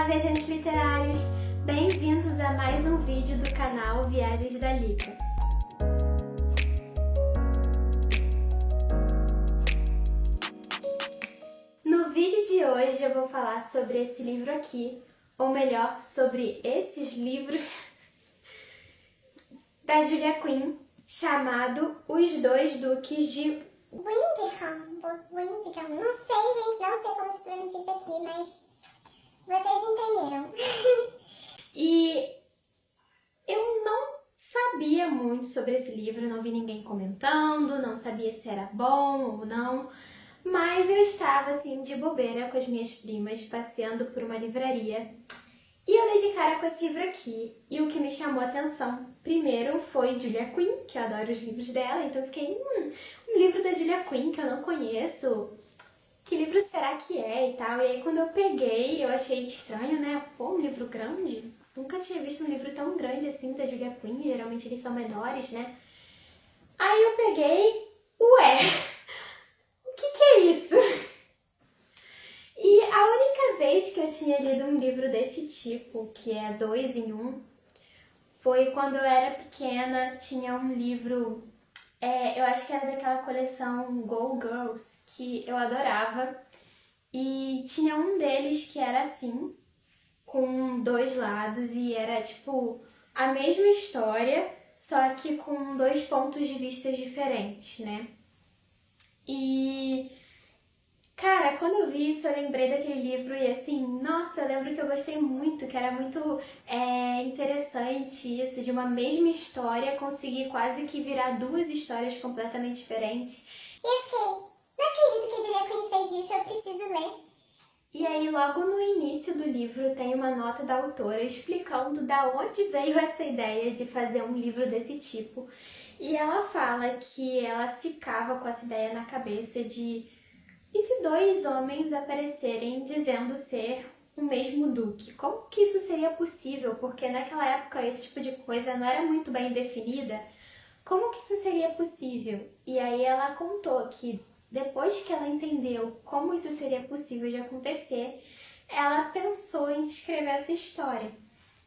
viajantes literários! Bem-vindos a mais um vídeo do canal Viagens da Lica. No vídeo de hoje eu vou falar sobre esse livro aqui, ou melhor, sobre esses livros da Julia Quinn, chamado Os Dois Duques de Windham, não sei, gente, não sei como se pronuncia isso aqui, mas vocês entenderam. E eu não sabia muito sobre esse livro, não vi ninguém comentando, não sabia se era bom ou não, mas eu estava assim de bobeira com as minhas primas, passeando por uma livraria, e eu dei de cara com esse livro aqui, e o que me chamou a atenção primeiro foi Julia Quinn, que eu adoro os livros dela, então eu fiquei, um livro da Julia Quinn que eu não conheço, que livro será que é e tal? E aí quando eu peguei, eu achei estranho, né? Pô, um livro grande? Nunca tinha visto um livro tão grande assim da Julia Quinn, geralmente eles são menores, né? Aí eu peguei, o que é isso? E a única vez que eu tinha lido um livro desse tipo, que é 2 em 1, foi quando eu era pequena, tinha um livro, eu acho que era daquela coleção Go Girls, que eu adorava, e tinha um deles que era assim, com 2 lados, e era tipo a mesma história, só que com 2 pontos de vista diferentes, né? E cara, quando eu vi isso, eu lembrei daquele livro e assim, nossa, eu lembro que eu gostei muito, que era muito interessante isso, de uma mesma história conseguir quase que virar 2 histórias completamente diferentes. E eu fiquei, não acredito que a Julia Quinn fez isso, eu preciso ler. E aí, logo no início do livro, tem uma nota da autora explicando da onde veio essa ideia de fazer um livro desse tipo. E ela fala que ela ficava com essa ideia na cabeça de e se 2 homens aparecerem dizendo ser o mesmo duque? Como que isso seria possível? Porque naquela época esse tipo de coisa não era muito bem definida. Como que isso seria possível? E aí ela contou que depois que ela entendeu como isso seria possível de acontecer, ela pensou em escrever essa história.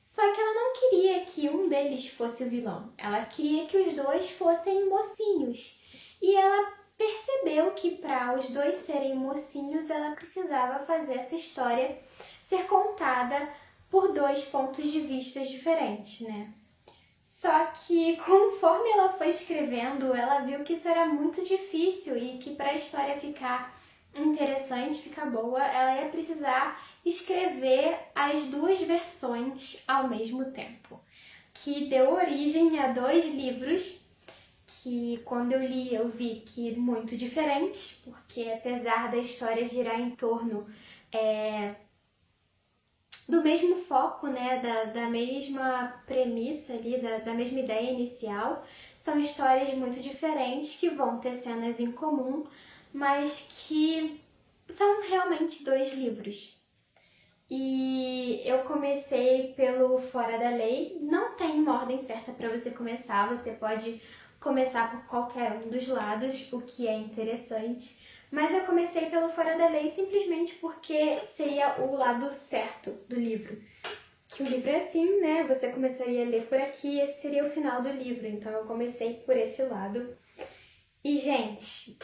Só que ela não queria que um deles fosse o vilão. Ela queria que os 2 fossem mocinhos. E ela percebeu que para os 2 serem mocinhos, ela precisava fazer essa história ser contada por 2 pontos de vista diferentes, né? Só que conforme ela foi escrevendo, ela viu que isso era muito difícil e que para a história ficar interessante, ficar boa, ela ia precisar escrever as 2 versões ao mesmo tempo, que deu origem a 2 livros que quando eu li eu vi que muito diferentes, porque apesar da história girar em torno do mesmo foco, né, da mesma premissa ali, da mesma ideia inicial, são histórias muito diferentes que vão ter cenas em comum, mas que são realmente 2 livros. E eu comecei pelo Fora da Lei, não tem uma ordem certa para você começar, você pode começar por qualquer um dos lados, o que é interessante, mas eu comecei pelo Fora da Lei simplesmente porque seria o lado certo do livro. Que o livro é assim, né? Você começaria a ler por aqui e esse seria o final do livro, então eu comecei por esse lado. E, gente,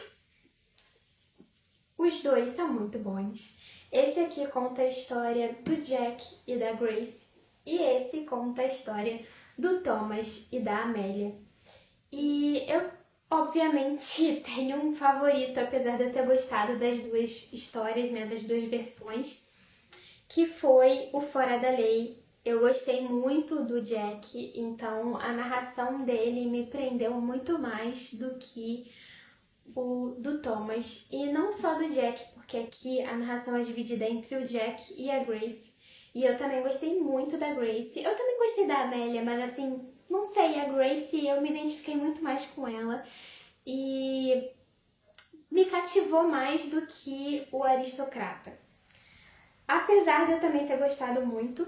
os 2 são muito bons. Esse aqui conta a história do Jack e da Grace, e esse conta a história do Thomas e da Amélia. E eu, obviamente, tenho um favorito, apesar de eu ter gostado das 2 histórias, né, das 2 versões, que foi o Fora da Lei. Eu gostei muito do Jack, então a narração dele me prendeu muito mais do que o do Thomas. E não só do Jack, porque aqui a narração é dividida entre o Jack e a Grace. E eu também gostei muito da Grace. Eu também gostei da Amélia, mas assim, não sei, a Grace eu me identifiquei muito mais com ela. E me cativou mais do que o Aristocrata. Apesar de eu também ter gostado muito,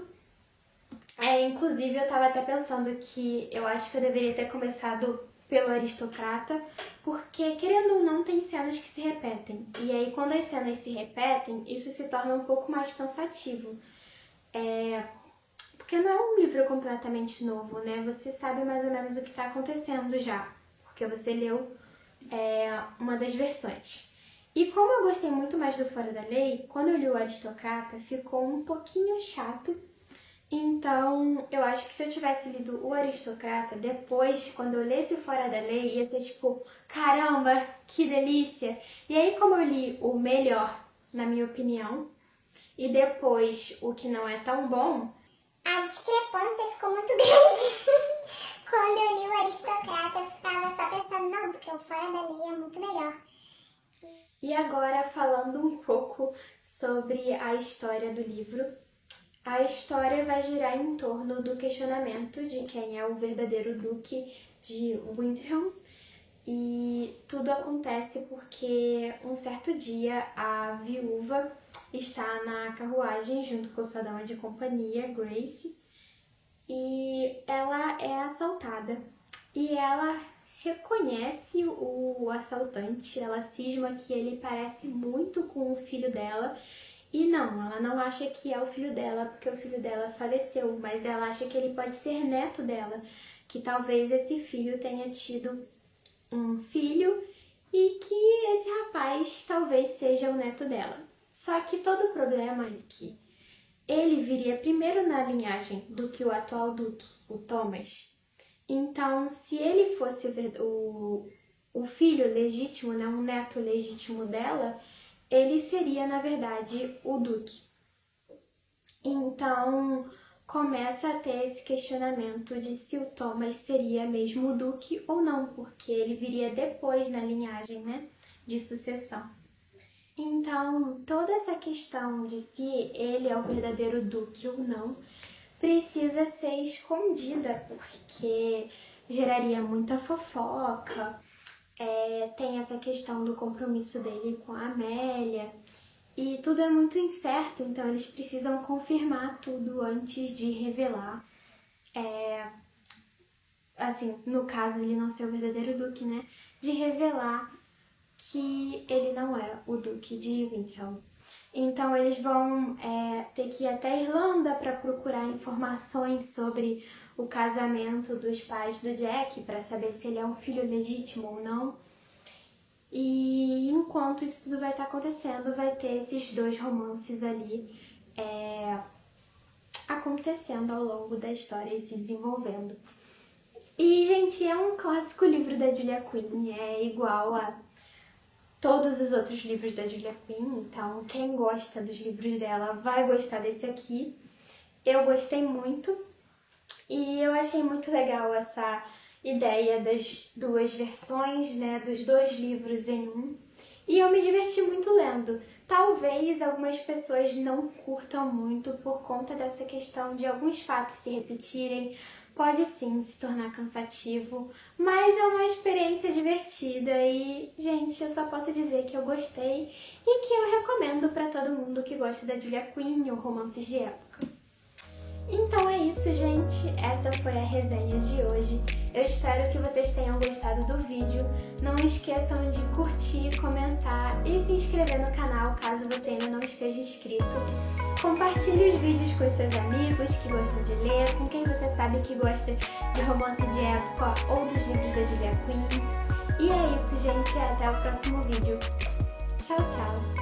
inclusive eu tava até pensando que eu acho que eu deveria ter começado pelo Aristocrata, porque querendo ou não tem cenas que se repetem. E aí quando as cenas se repetem, isso se torna um pouco mais cansativo. Porque não é um livro completamente novo, né? Você sabe mais ou menos o que está acontecendo já, porque você leu uma das versões. E como eu gostei muito mais do Fora da Lei, quando eu li o Aristocrata, ficou um pouquinho chato. Então, eu acho que se eu tivesse lido o Aristocrata, depois, quando eu lesse o Fora da Lei, ia ser tipo, caramba, que delícia! E aí, como eu li o melhor, na minha opinião, e depois o que não é tão bom, a discrepância ficou muito grande. Quando eu li o Aristocrata, eu ficava só pensando, não, porque o Fora da Lei é muito melhor. E agora, falando um pouco sobre a história do livro, a história vai girar em torno do questionamento de quem é o verdadeiro Duque de Windhelm. E tudo acontece porque um certo dia a viúva está na carruagem junto com sua dama de companhia, Grace, e ela é assaltada. E ela reconhece o assaltante, ela cisma que ele parece muito com o filho dela. E não, ela não acha que é o filho dela, porque o filho dela faleceu, mas ela acha que ele pode ser neto dela, que talvez esse filho tenha tido um filho e que esse rapaz talvez seja o neto dela. Só que todo o problema é que ele viria primeiro na linhagem do que o atual duque, o Thomas. Então, se ele fosse o filho legítimo, né, um neto legítimo dela, ele seria, na verdade, o Duque. Então, começa a ter esse questionamento de se o Thomas seria mesmo o Duque ou não, porque ele viria depois na linhagem, né, de sucessão. Então, toda essa questão de se ele é o verdadeiro Duque ou não, precisa ser escondida, porque geraria muita fofoca. Tem essa questão do compromisso dele com a Amélia, e tudo é muito incerto, então eles precisam confirmar tudo antes de revelar. Assim, no caso, ele não ser o verdadeiro Duque, né? De revelar que ele não é o Duque de Windhelm. Então eles vão ter que ir até a Irlanda para procurar informações sobre o casamento dos pais do Jack, para saber se ele é um filho legítimo ou não. E enquanto isso tudo vai estar acontecendo, vai ter esses dois romances ali acontecendo ao longo da história e se desenvolvendo. E, gente, é um clássico livro da Julia Quinn, é igual a todos os outros livros da Julia Quinn, então quem gosta dos livros dela vai gostar desse aqui. Eu gostei muito e eu achei muito legal essa ideia das duas versões, né, dos dois livros em um. E eu me diverti muito lendo. Talvez algumas pessoas não curtam muito por conta dessa questão de alguns fatos se repetirem. Pode sim se tornar cansativo, mas é uma experiência divertida e, gente, eu só posso dizer que eu gostei e que eu recomendo para todo mundo que gosta da Julia Quinn ou romances de época. Então é isso, gente. Essa foi a resenha de hoje. Eu espero que vocês tenham gostado do vídeo. Não esqueçam de curtir, comentar e se inscrever no canal caso você ainda não esteja inscrito. Compartilhe os vídeos com seus amigos que gostam de ler, com quem você sabe que gosta de romance de época ou dos livros da Julia Quinn. E é isso, gente. Até o próximo vídeo. Tchau, tchau!